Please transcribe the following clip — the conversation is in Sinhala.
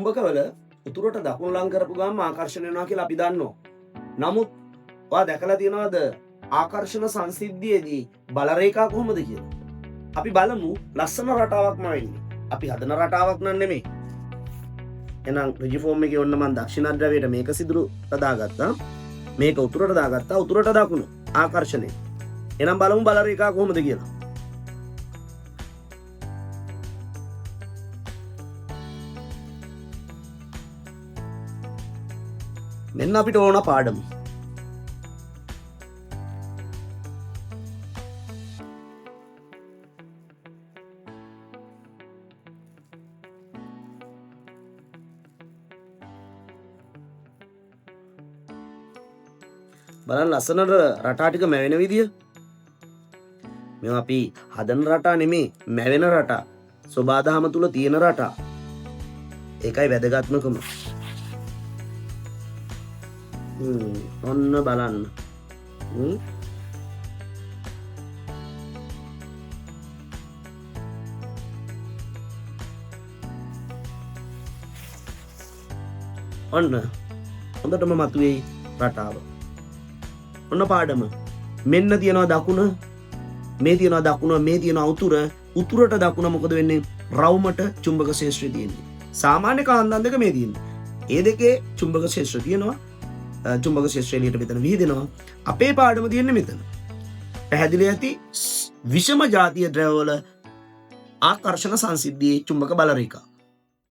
චුම්බකවල උතුරට දකුණු ලං කරපු ගාම ආකර්ෂණය වෙනවා කියලා අපි දන්නවා. නමුත් ඔයා දැකලා තියෙනවද ආකර්ෂණ සංසිද්ධියේදී බල රේඛා කොහොමද කියලා? අපි බලමු ලස්සන රටාවක්ම වෙන්නේ. අපි හදන රටාවක් නන් නෙමෙයි. එහෙනම් රිජිෆෝම් එකේ ඔන්න මම දක්ෂිණ ද්‍රවයට මේක සිදුරට දාගත්තා. මේක උතුරට දාගත්තා. උතුරට දකුණු ආකර්ෂණය. එහෙනම් බලමු බල රේඛා කොහොමද කියලා. මෙන්න අපිට ඕන පාඩම. බලන්න ලස්සනට රටා ටික මැවෙන විදිය. මේවා අපි හදන රටා නෙමේ, මැවෙන රටා. සබාදහම තුල තියෙන රටා. ඒකයි වැදගත්මකම. ඔන්න බලන්න. ඔන්න හොඳටම මතුවේ රටාව. ඔන්න පාඩම. මෙන්න තියනවා දකුණ, මේ තියනවා දකුණ, මේ තියනවා උතුර. උතුරට දකුණ මොකද වෙන්නේ? රවුමට චුම්බක ක්ෂේත්‍රය තියෙන්නේ. සාමාන්‍ය කාන්දන් දෙක මේ තියෙන්නේ. ඒ දෙකේ චුම්බක ක්ෂේත්‍රය තියෙනවා. චුම්බක ක්ෂේත්‍රය එළියට මෙතන විහිදෙනවා. අපේ පාඩම තියෙන්නේ මෙතන. පැහැදිලි ඇති විෂම ජාතිය ද්‍රවවල ආකර්ෂණ සංසිද්ධියේ චුම්බක බල රේඛා.